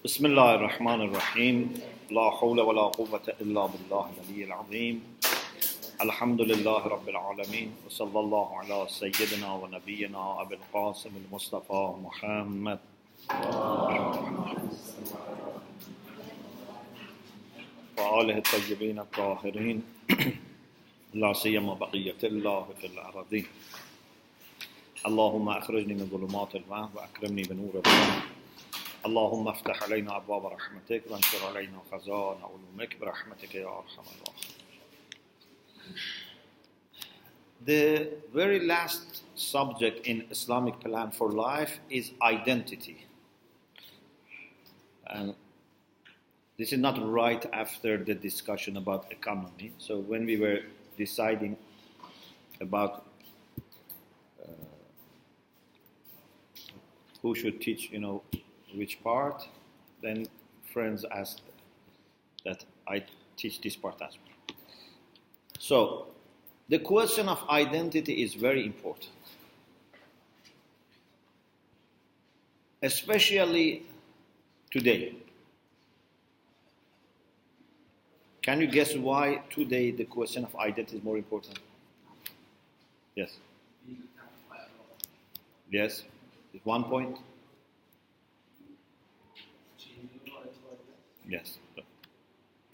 بسم الله الرحمن الرحيم لا حول ولا قوة إلا بالله العلي العظيم الحمد لله رب العالمين وصلى الله على سيدنا ونبينا أبي القاسم المصطفى محمد وآله الطيبين الطاهرين لا سيما بقية الله في الأرضين اللهم أخرجني من ظلمات الوهم وأكرمني بنور الوهم اللهم افتح علينا أبواب رحمتك وانشر علينا خزائن علومك برحمتك يا أرحم الراحمين. The very last subject in Islamic Plan for Life is identity. And this is not right after the discussion about economy. So when we were deciding about who should teach, which part, then friends asked that I teach this part as well. So the question of identity is very important, especially today. Can you guess why today the question of identity is more important? Yes. Yes. Is one point? Yes.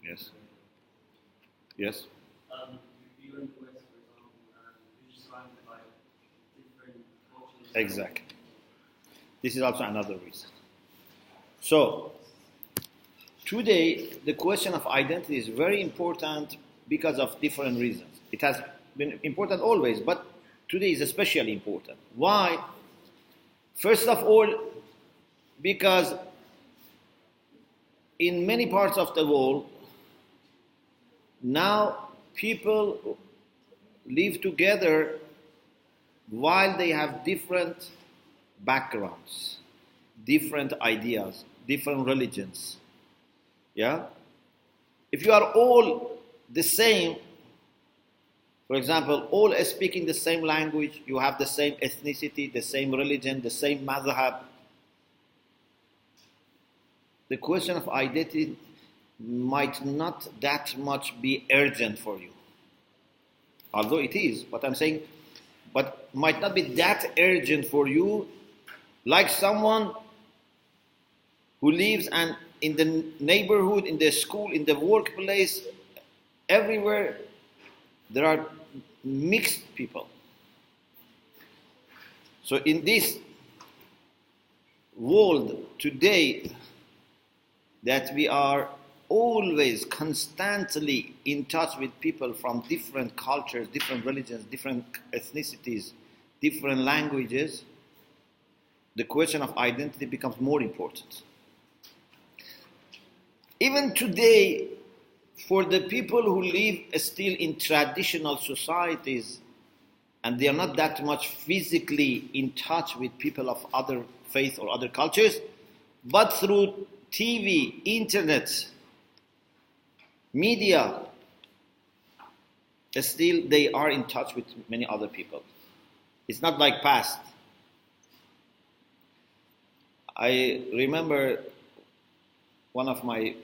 Yes. Yes. Exactly. This is also another reason. So, today the question of identity is very important because of different reasons. It has been important always, but today is especially important. Why? First of all, because in many parts of the world, now people live together while they have different backgrounds, different ideas, different religions. Yeah? If you are all the same, for example, all speaking the same language, you have the same ethnicity, the same religion, the same madhab, the question of identity might not that much be urgent for you. Although it is, but I'm saying, but might not be that urgent for you, like someone who lives and in the neighborhood, in the school, in the workplace, everywhere, there are mixed people. So in this world today, that we are always constantly in touch with people from different cultures, different religions, different ethnicities, different languages, the question of identity becomes more important. Even today, for the people who live still in traditional societies and they are not that much physically in touch with people of other faith or other cultures, but through TV, internet, media, still they are in touch with many other people. It's not like past. I remember one of my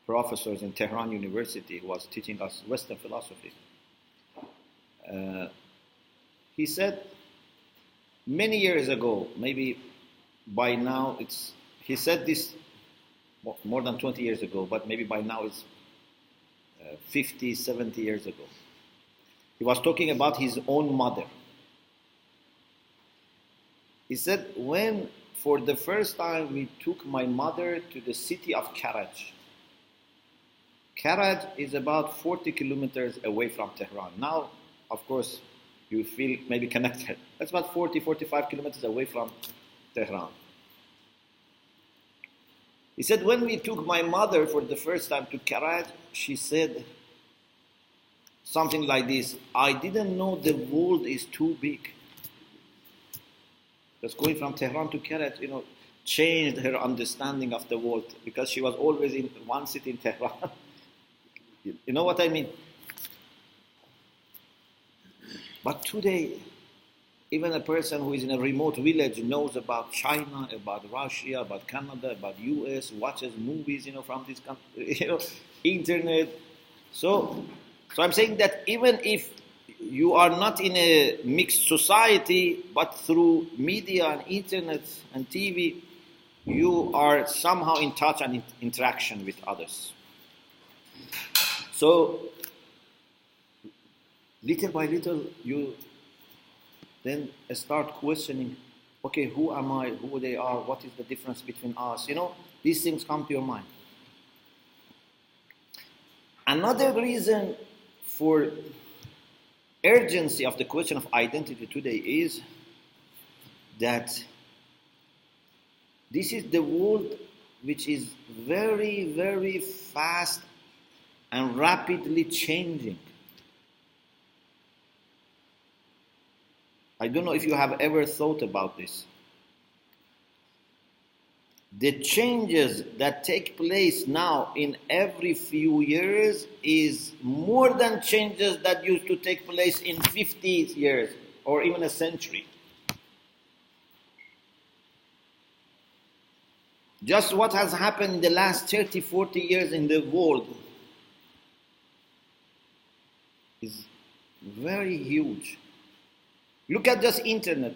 professors in Tehran University who was teaching us Western philosophy. He said many years ago, maybe by now he said this more than 20 years ago, but maybe by now it's 50, 70 years ago. He was talking about his own mother. He said, when for the first time we took my mother to the city of Karaj. Karaj is about 40 kilometers away from Tehran. Now, of course, you feel maybe connected. That's about 40, 45 kilometers away from Tehran. He said, when we took my mother for the first time to Karaj, she said something like this: I didn't know the world is too big. Just going from Tehran to Karaj, changed her understanding of the world because she was always in one city in Tehran. You know what I mean? But today, even a person who is in a remote village knows about China, about Russia, about Canada, about US, watches movies, from this country, internet. So I'm saying that even if you are not in a mixed society, but through media and internet and TV, you are somehow in touch and in interaction with others. So little by little, you then start questioning, okay, who am I, who they are, what is the difference between us? These things come to your mind. Another reason for urgency of the question of identity today is that this is the world which is very, very fast and rapidly changing. I don't know if you have ever thought about this. The changes that take place now in every few years is more than changes that used to take place in 50 years or even a century. Just what has happened in the last 30, 40 years in the world is very huge. Look at just internet.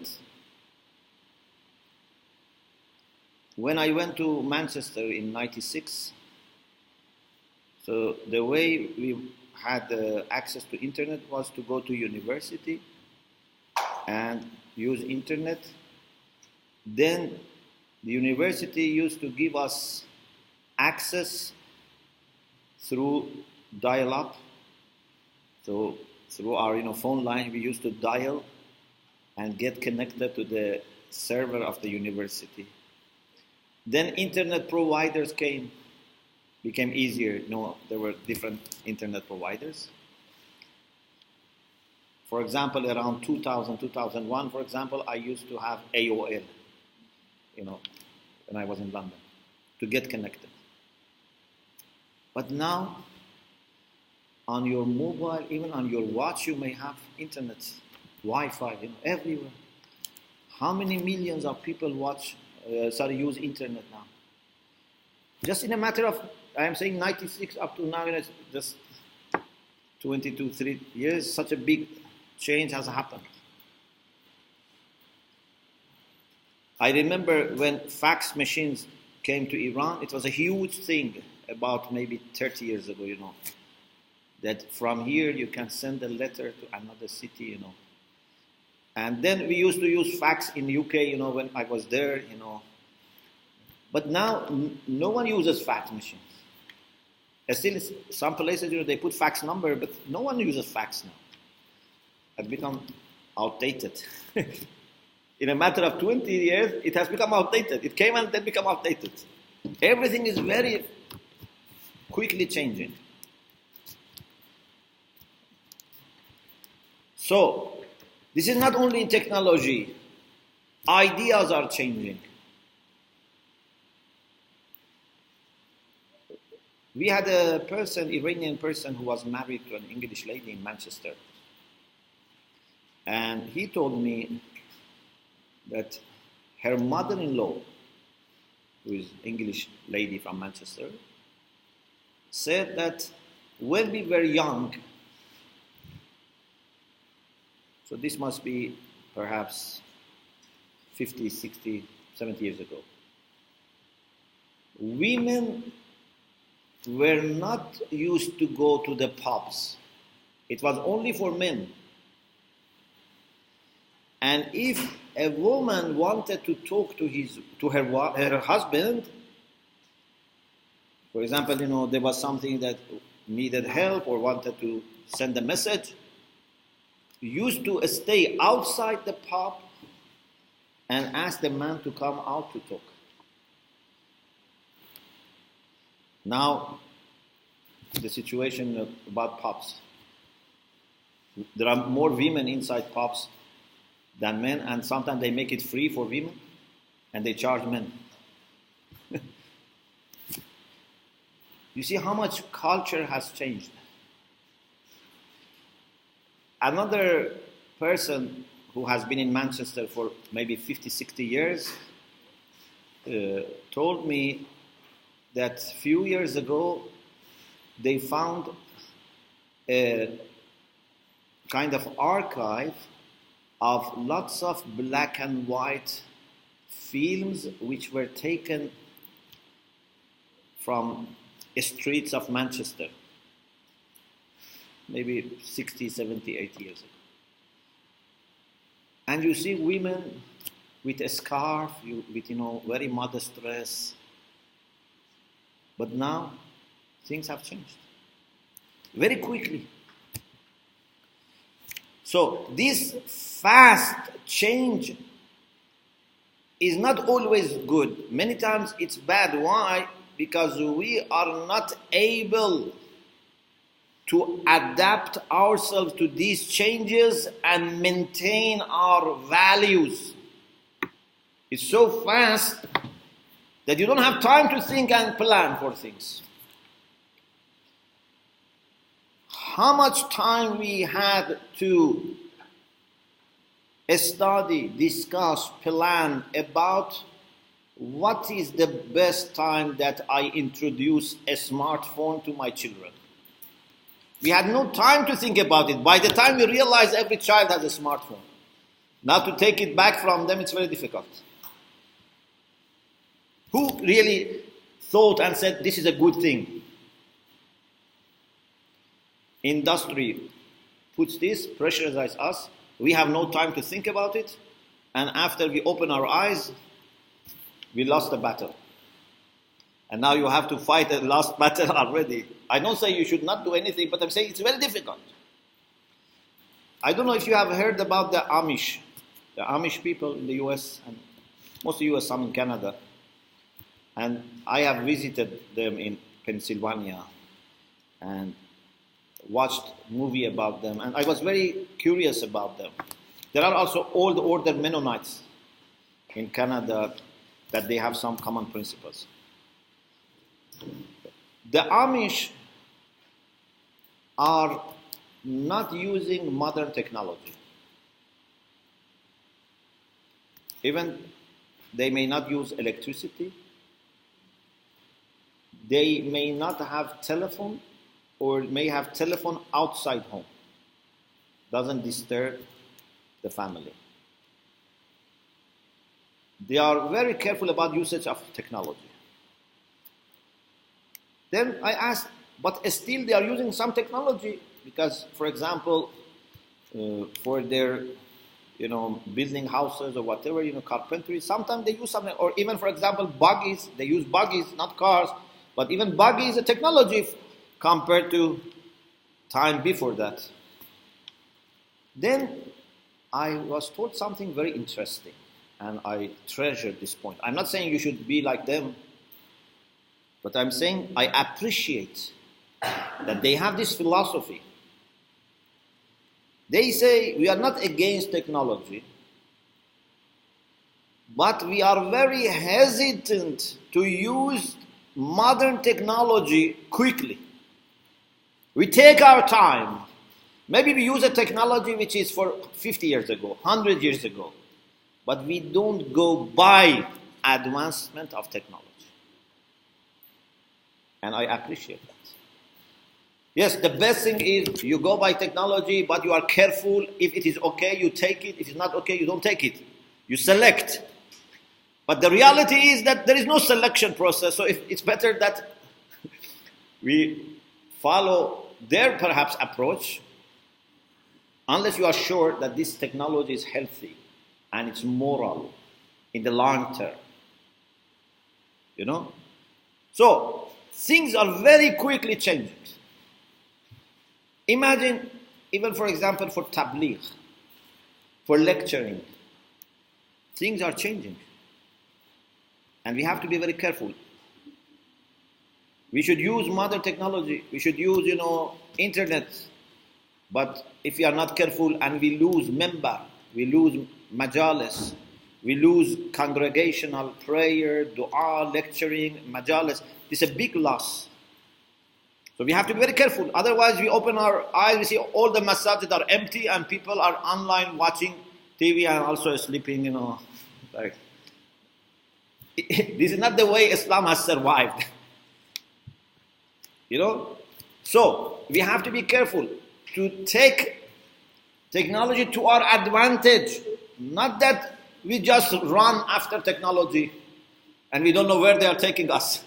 When I went to Manchester in '96, so the way we had access to internet was to go to university and use internet. Then the university used to give us access through dial-up. So through our phone line, we used to dial and get connected to the server of the university. Then internet providers became easier. There were different internet providers. For example, around 2000, 2001, for example, I used to have AOL, when I was in London, to get connected. But now, on your mobile, even on your watch, you may have internet, Wi-Fi, everywhere. How many millions of people use internet now? Just in a matter of, I am saying 96 up to now, just 22, 3 years, such a big change has happened. I remember when fax machines came to Iran, it was a huge thing about maybe 30 years ago, that from here you can send a letter to another city, And then we used to use fax in UK, when I was there, But now, no one uses fax machines. Still, some places, they put fax number, but no one uses fax now. It's become outdated. In a matter of 20 years, it has become outdated. It came and then become outdated. Everything is very quickly changing. So, this is not only technology. Ideas are changing. We had a Iranian person who was married to an English lady in Manchester. And he told me that her mother-in-law, who is an English lady from Manchester, said that when we were young, so this must be perhaps 50, 60, 70 years ago, women were not used to go to the pubs. It was only for men. And if a woman wanted to talk to her husband, for example, there was something that needed help or wanted to send a message, used to stay outside the pub and ask the man to come out to talk. Now, the situation about pubs. There are more women inside pubs than men, and sometimes they make it free for women, and they charge men. You see how much culture has changed. Another person who has been in Manchester for maybe 50, 60 years, told me that a few years ago they found a kind of archive of lots of black and white films which were taken from streets of Manchester, maybe 60, 70, 80 years ago. And you see women with a scarf, with very modest dress. But now, things have changed very quickly. So this fast change is not always good. Many times it's bad. Why? Because we are not able to adapt ourselves to these changes and maintain our values. It's so fast that you don't have time to think and plan for things. How much time we had to study, discuss, plan about what is the best time that I introduce a smartphone to my children. We had no time to think about it. By the time we realize every child has a smartphone. Now to take it back from them, it's very difficult. Who really thought and said this is a good thing? Industry puts this, pressurizes us. We have no time to think about it. And after we open our eyes, we lost the battle. And now you have to fight a lost battle already. I don't say you should not do anything, but I'm saying it's very difficult. I don't know if you have heard about the Amish. The Amish people in the US, and most of the US, some in Canada. And I have visited them in Pennsylvania and watched a movie about them. And I was very curious about them. There are also old order Mennonites in Canada that they have some common principles. The Amish are not using modern technology. Even they may not use electricity. They may not have telephone, or may have telephone outside home. Doesn't disturb the family. They are very careful about usage of technology. Then I asked, but still they are using some technology because, for example, for their, building houses or whatever, carpentry, sometimes they use something, or even, for example, buggies. They use buggies, not cars, but even buggy is a technology compared to time before that. Then I was told something very interesting, and I treasured this point. I'm not saying you should be like them, but I'm saying I appreciate that they have this philosophy. They say we are not against technology, but we are very hesitant to use modern technology quickly. We take our time. Maybe we use a technology which is for 50 years ago, 100 years ago, but we don't go by advancement of technology. And I appreciate that. Yes, the best thing is you go by technology, but you are careful. If it is okay, you take it. If it's not okay, you don't take it. You select. But the reality is that there is no selection process. So it's better that we follow their perhaps approach, unless you are sure that this technology is healthy and it's moral in the long term. So things are very quickly changing. Imagine, even for example, for tabligh, for lecturing, things are changing. And we have to be very careful. We should use modern technology. We should use, internet. But if we are not careful and we lose member, we lose majalis, we lose congregational prayer, dua, lecturing, majalis, this is a big loss. So we have to be very careful. Otherwise, we open our eyes, we see all the masajid are empty and people are online watching TV and also sleeping, like this is not the way Islam has survived. So we have to be careful to take technology to our advantage. Not that we just run after technology and we don't know where they are taking us.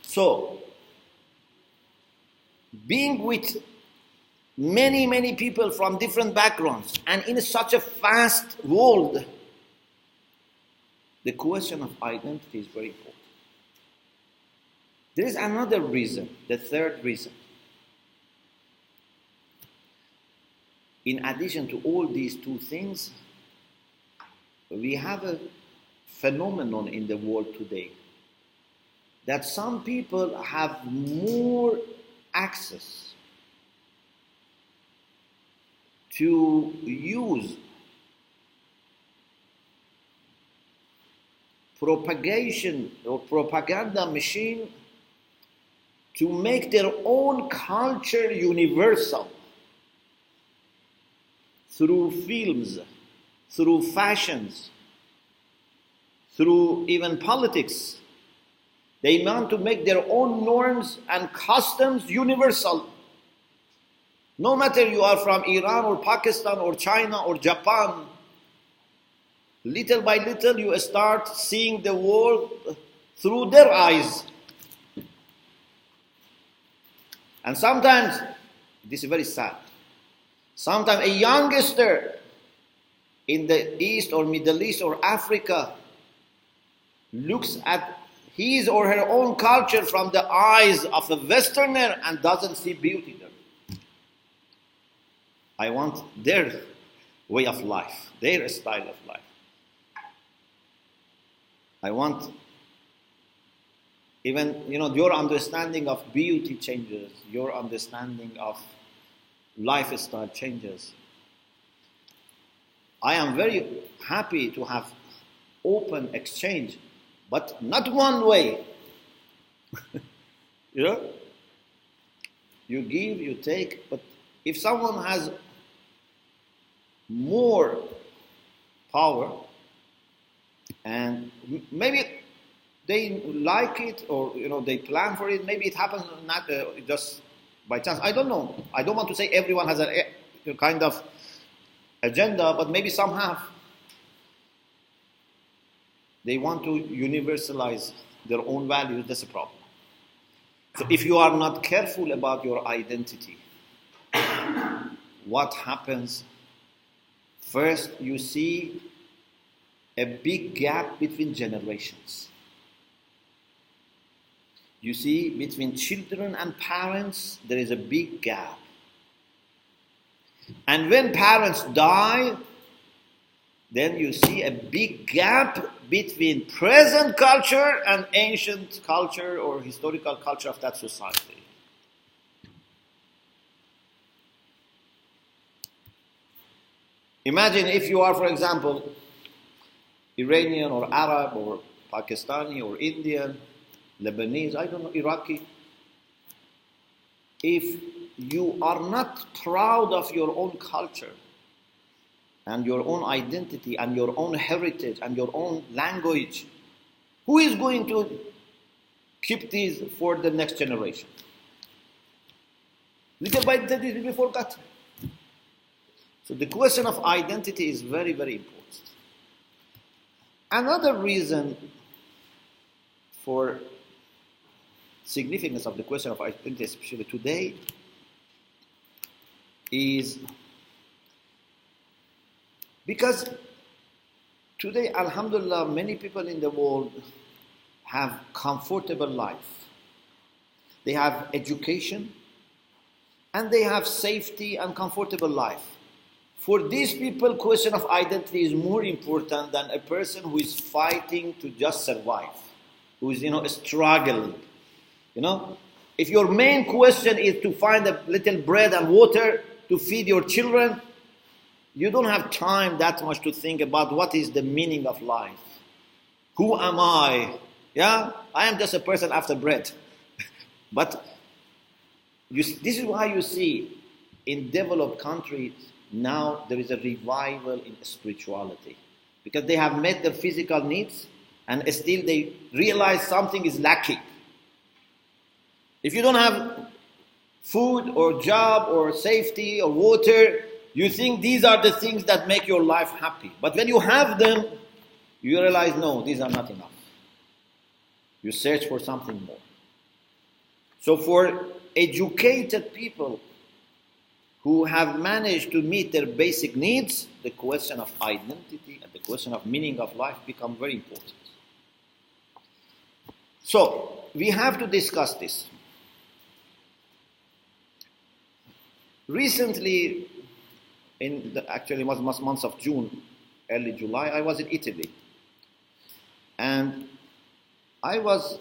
So, being with many, many people from different backgrounds and in such a fast world, the question of identity is very important. There is another reason, the third reason. In addition to all these two things, we have a phenomenon in the world today that some people have more access to use propagation or propaganda machine to make their own culture universal through films, through fashions, through even politics. They want to make their own norms and customs universal. No matter you are from Iran or Pakistan or China or Japan, little by little you start seeing the world through their eyes. And sometimes, this is very sad, sometimes a youngster in the East or Middle East or Africa looks at his or her own culture from the eyes of a Westerner and doesn't see beauty there. I want their way of life, their style of life. I want even, your understanding of beauty changes, your understanding of lifestyle changes. I am very happy to have open exchange, but not one way. You give, you take, but if someone has more power and maybe they like it or they plan for it, maybe it happens not just by chance. I don't know. I don't want to say everyone has a kind of agenda, but maybe some have. They want to universalize their own values. That's a problem. So if you are not careful about your identity, what happens? First, you see a big gap between generations. You see, between children and parents, there is a big gap. And when parents die, then you see a big gap between present culture and ancient culture or historical culture of that society. Imagine if you are, for example, Iranian or Arab or Pakistani or Indian, Lebanese, I don't know, Iraqi. If you are not proud of your own culture and your own identity and your own heritage and your own language, who is going to keep these for the next generation? Little by little it will be forgotten. So the question of identity is very, very important. Another reason for significance of the question of identity, especially today, is because today, alhamdulillah, many people in the world have comfortable life. They have education and they have safety and comfortable life. For these people, question of identity is more important than a person who is fighting to just survive, who is, struggling. If your main question is to find a little bread and water to feed your children, you don't have time that much to think about what is the meaning of life. Who am I? Yeah, I am just a person after bread. But this is why you see in developed countries, now there is a revival in spirituality. Because they have met their physical needs and still they realize something is lacking. If you don't have food or job or safety or water, you think these are the things that make your life happy. But when you have them, you realize, no, these are not enough. You search for something more. So for educated people who have managed to meet their basic needs, the question of identity and the question of meaning of life become very important. So we have to discuss this. Recently, actually it was months of June, early July, I was in Italy. And I was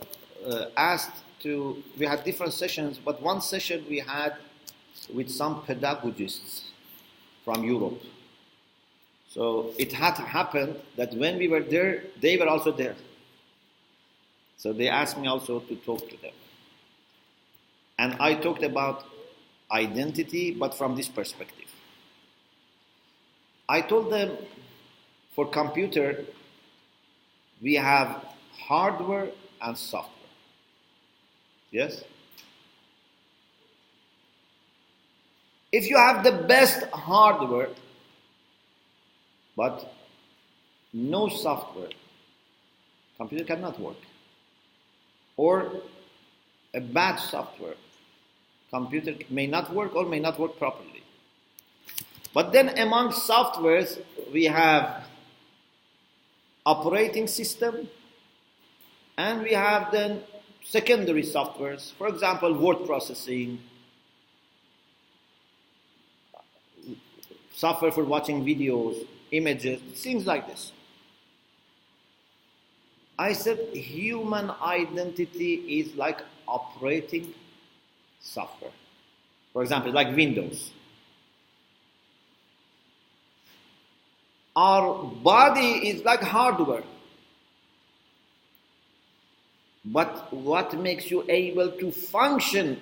asked to, we had different sessions, but one session we had with some pedagogists from Europe. So it had happened that when we were there, they were also there. So they asked me also to talk to them. And I talked about identity, but from this perspective. I told them, for computer, we have hardware and software. Yes? If you have the best hardware, but no software, computer cannot work. Or a bad software, computer may not work or may not work properly. But then among softwares, we have operating system, and we have then secondary softwares, for example, word processing, software for watching videos, images, things like this. I said human identity is like operating software. For example, like Windows. Our body is like hardware. But what makes you able to function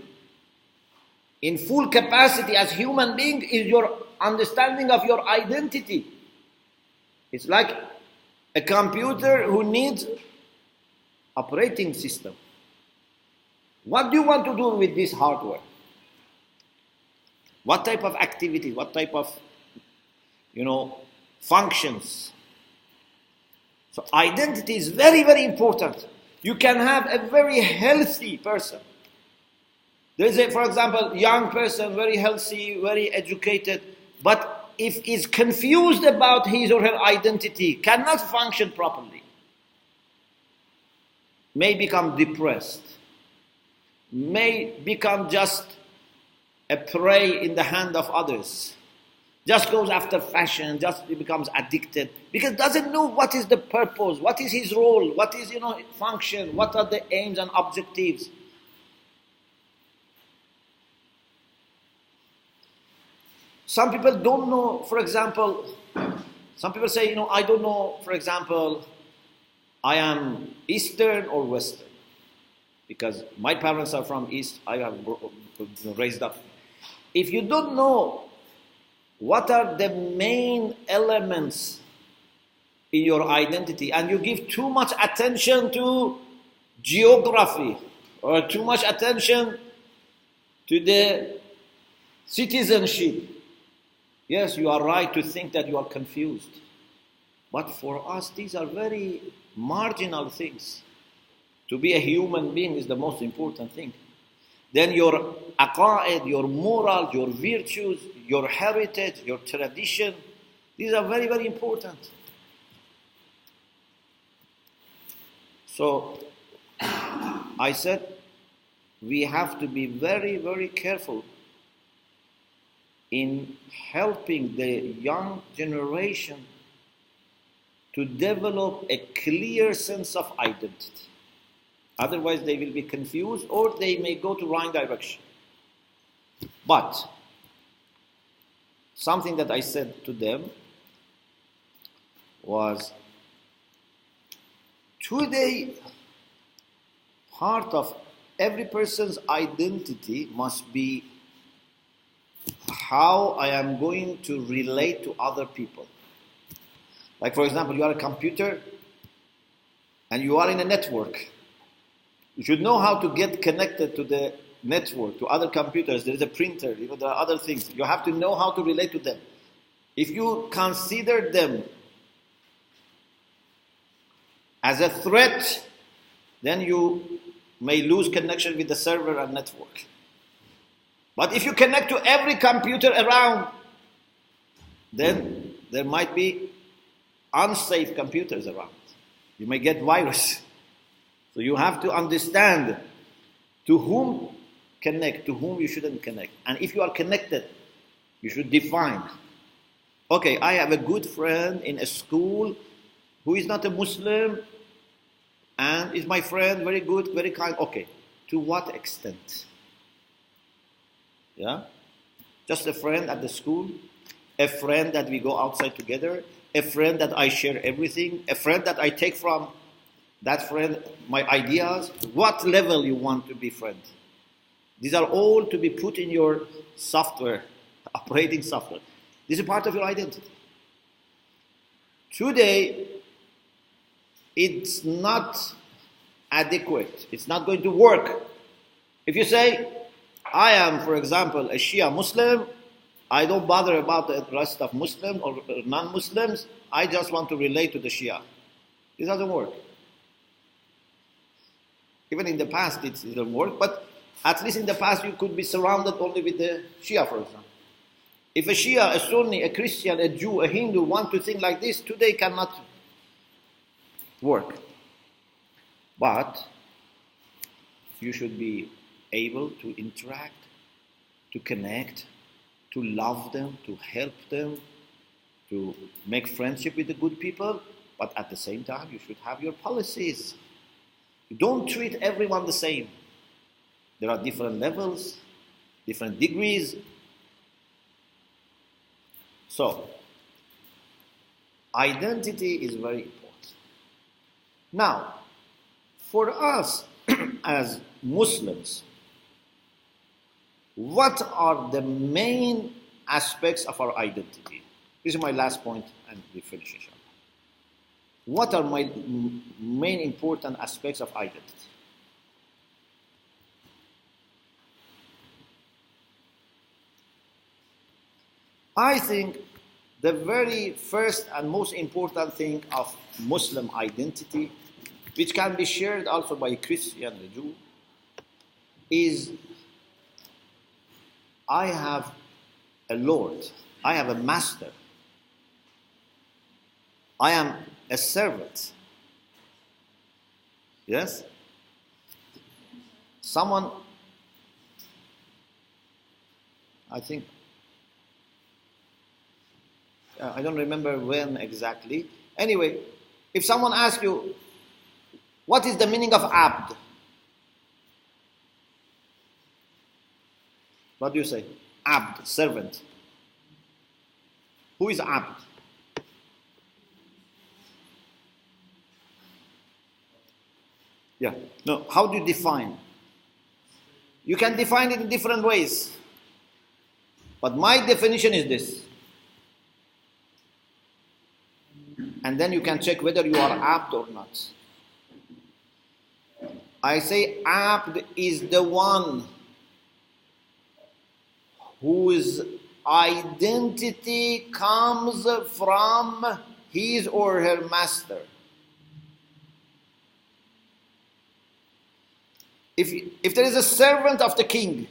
in full capacity as human being is your understanding of your identity. It's like a computer who needs operating system. What do you want to do with this hardware? What type of activity? What type of, functions? So identity is very, very important. You can have a very healthy person. There is for example, young person, very healthy, very educated, but if he's confused about his or her identity, cannot function properly, may become depressed, may become just a prey in the hand of others, just goes after fashion, just becomes addicted, because doesn't know what is the purpose, what is his role, what is, function, what are the aims and objectives. Some people don't know, for example, some people say, I don't know, for example, I am Eastern or Western. Because my parents are from East, I have raised up. If you don't know what are the main elements in your identity, and you give too much attention to geography, or too much attention to the citizenship, yes, you are right to think that you are confused. But for us, these are very marginal things. To be a human being is the most important thing. Then your aqaid, your moral, your virtues, your heritage, your tradition, these are very, very important. So, I said, we have to be very, very careful in helping the young generation to develop a clear sense of identity. Otherwise, they will be confused or they may go to wrong direction. But something that I said to them was, today, part of every person's identity must be how I am going to relate to other people. Like, for example, you are a computer and you are in a network. You should know how to get connected to the network, to other computers. There is a printer, there are other things. You have to know how to relate to them. If you consider them as a threat, then you may lose connection with the server and network. But if you connect to every computer around, then there might be unsafe computers around. You may get virus. So you have to understand to whom connect, to whom you shouldn't connect. And if you are connected, you should define. Okay, I have a good friend in a school who is not a Muslim and is my friend, very good, very kind. Okay, to what extent? Yeah? Just a friend at the school, a friend that we go outside together, a friend that I share everything, a friend that I take from that friend my ideas. What level you want to be friend? These are all to be put in your software, operating software. This is part of your identity. Today, it's not adequate. It's not going to work. If you say, I am, for example, a Shia Muslim, I don't bother about the rest of Muslims or non-Muslims, I just want to relate to the Shia. This doesn't work. Even in the past it didn't work, but at least in the past you could be surrounded only with the Shia, for example. If a Shia, a Sunni, a Christian, a Jew, a Hindu want to think like this, today cannot work. But you should be able to interact, to connect, to love them, to help them, to make friendship with the good people, but at the same time you should have your policies. You don't treat everyone the same. There are different levels, different degrees. So, identity is very important. Now, for us as Muslims, what are the main aspects of our identity? This is my last point and we finish inshallah. What are my main important aspects of identity? I think the very first and most important thing of Muslim identity, which can be shared also by a Christian and a Jew, is I have a Lord, I have a master, I am a servant. Yes? Someone, I think, I don't remember when exactly. Anyway, if someone asks you, what is the meaning of abd? What do you say? Abd, servant. Who is abd? Yeah. No, how do you define? You can define it in different ways. But my definition is this. And then you can check whether you are abd or not. I say abd is the one whose identity comes from his or her master. If there is a servant of the king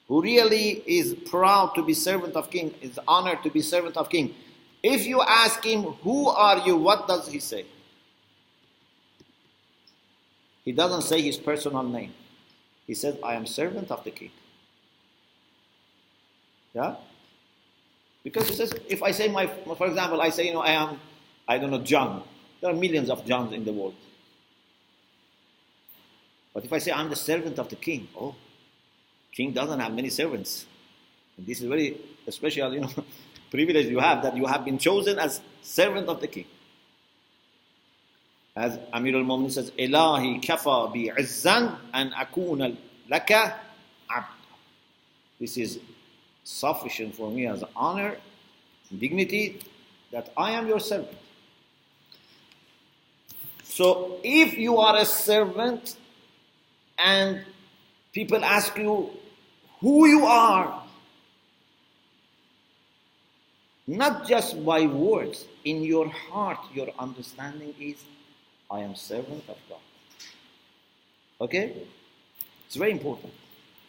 who really is proud to be servant of king, is honored to be servant of king, if you ask him, who are you, what does he say? He doesn't say his personal name. He says, I am servant of the king. Yeah? Because he says, if I say for example, I say, I am, I don't know, John. There are millions of Johns in the world. But if I say I'm the servant of the king, king doesn't have many servants. And this is very special, privilege you have, that you have been chosen as servant of the king. As Amir al-Mu'minin says, Ilahi kafa bi izzan an akuna laka abd. This is sufficient for me as honor, dignity, that I am your servant. So if you are a servant and people ask you who you are, not just by words, in your heart, your understanding is, I am servant of God. Okay? It's very important.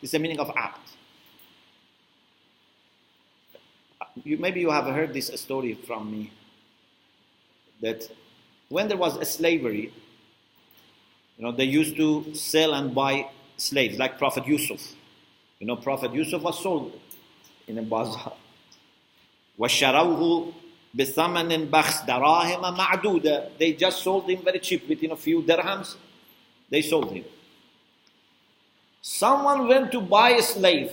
It's the meaning of abd. Maybe you have heard this story from me, that when there was a slavery, they used to sell and buy slaves, like Prophet Yusuf. Prophet Yusuf was sold in a bazaar. وَشَرَوْهُ بِثَمَنٍ بَخْسٍ دَرَاهِمَ مَعْدُودَةٍ. They just sold him very cheap, with a few dirhams. They sold him. Someone went to buy a slave.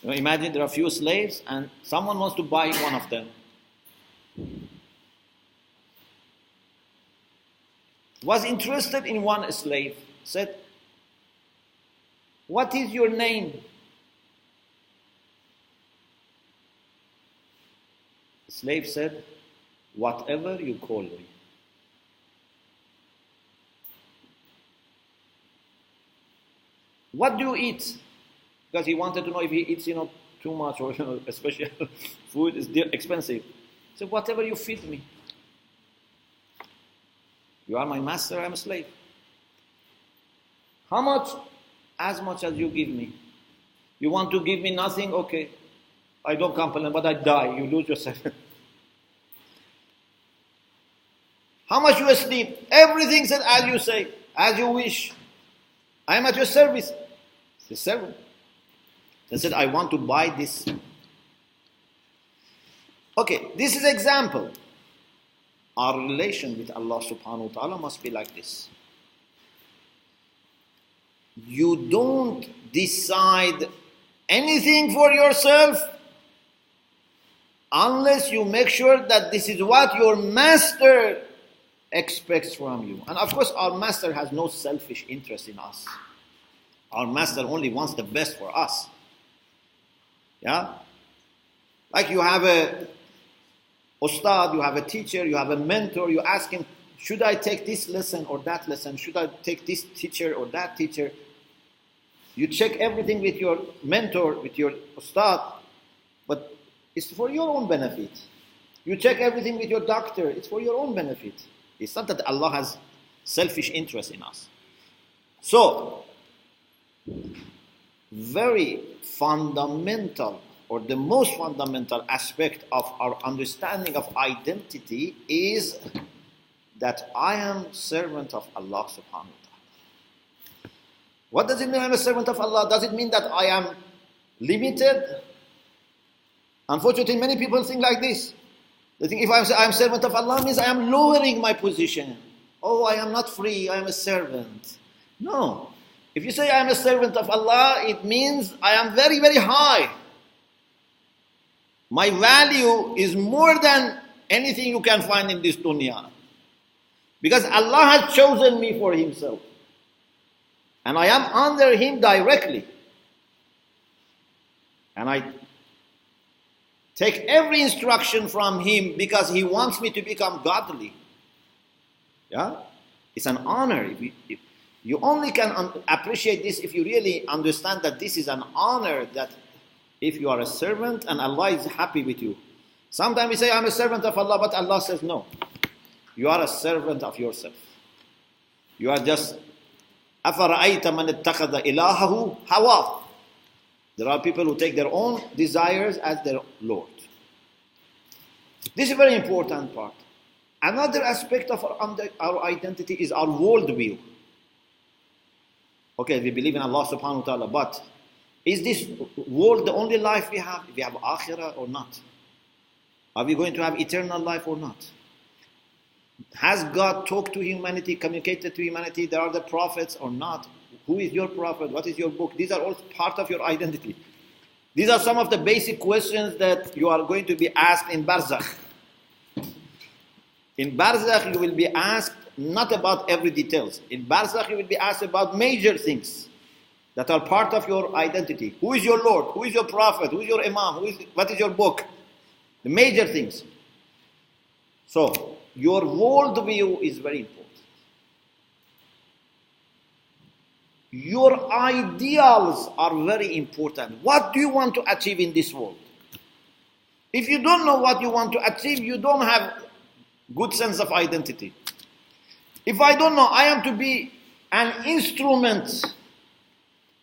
Imagine there are a few slaves and someone wants to buy one of them. Was interested in one slave. Said, what is your name? The slave said, whatever you call me. What do you eat? Because he wanted to know if he eats, too much or, especially food is expensive. So whatever you feed me. You are my master, I am a slave. How much? As much as you give me. You want to give me nothing? Okay. I don't complain, but I die. You lose yourself. How much you sleep? Everything said as you say, as you wish. I am at your service. The servant. They said, I want to buy this. Okay, this is example. Our relation with Allah subhanahu wa ta'ala must be like this. You don't decide anything for yourself unless you make sure that this is what your master expects from you. And of course, our master has no selfish interest in us. Our master only wants the best for us. Yeah? Like you have a ustad, you have a teacher, you have a mentor, you ask him, should I take this lesson or that lesson? Should I take this teacher or that teacher? You check everything with your mentor, with your ustad, but it's for your own benefit. You check everything with your doctor, it's for your own benefit. It's not that Allah has selfish interest in us. So, very fundamental, or the most fundamental aspect of our understanding of identity is that I am servant of Allah subhanahu wa ta'ala. What does it mean I'm a servant of Allah? Does it mean that I am limited? Unfortunately, many people think like this. They think if I am servant of Allah means I am lowering my position. Oh, I am not free, I am a servant. No. If you say I am a servant of Allah, it means I am very, very high. My value is more than anything you can find in this dunya. Because Allah has chosen me for Himself. And I am under Him directly. And I take every instruction from Him because He wants me to become godly. Yeah? It's an honor. If you only can appreciate this if you really understand that this is an honor, that if you are a servant and Allah is happy with you. Sometimes we say, I'm a servant of Allah, but Allah says, no. You are a servant of yourself. You are just, أَفَرَأَيْتَ مَنِ اتَّخَذَ إِلَهَهُ هَوَاهُ. There are people who take their own desires as their Lord. This is a very important part. Another aspect of our identity is our worldview. Okay, we believe in Allah subhanahu wa ta'ala, but is this world the only life we have? We have akhirah or not? Are we going to have eternal life or not? Has God talked to humanity, communicated to humanity? There are the prophets or not? Who is your prophet? What is your book? These are all part of your identity. These are some of the basic questions that you are going to be asked in Barzakh. In Barzakh, you will be asked not about every details. In Barzakh, you will be asked about major things. that are part of your identity. Who is your Lord? Who is your Prophet? Who is your Imam? What is your book? The major things. So, your worldview is very important. Your ideals are very important. What do you want to achieve in this world? If you don't know what you want to achieve, you don't have good sense of identity. If I don't know, I am to be an instrument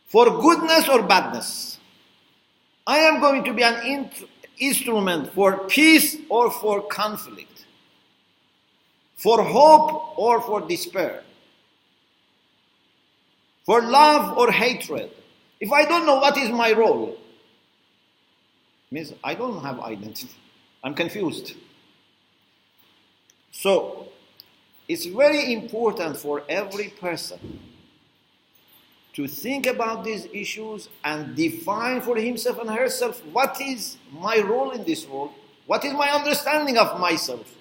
for goodness or badness. I am going to be an instrument for peace or for conflict, for hope or for despair, for love or hatred. If I don't know what is my role, means I don't have identity. I'm confused. So, it's very important for every person to think about these issues and define for himself and herself what is my role in this world, what is my understanding of myself,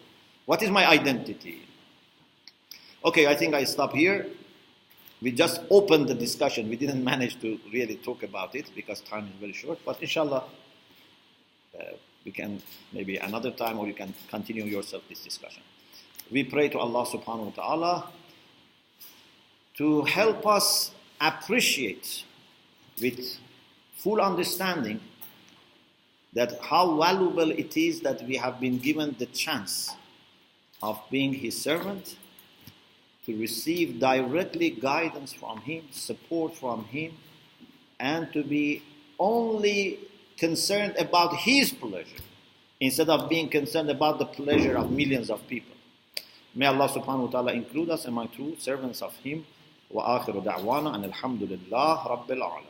what is my identity. Okay, I think I stop here. We just opened the discussion. We didn't manage to really talk about it because time is very short, but inshallah, we can maybe another time, or you can continue yourself this discussion. We pray to Allah subhanahu wa ta'ala to help us appreciate with full understanding that how valuable it is that we have been given the chance of being His servant, to receive directly guidance from Him, support from Him, and to be only concerned about His pleasure instead of being concerned about the pleasure of millions of people. May Allah subhanahu wa ta'ala include us among true servants of Him. Wa akhiru da'wana and alhamdulillah rabbil alamin.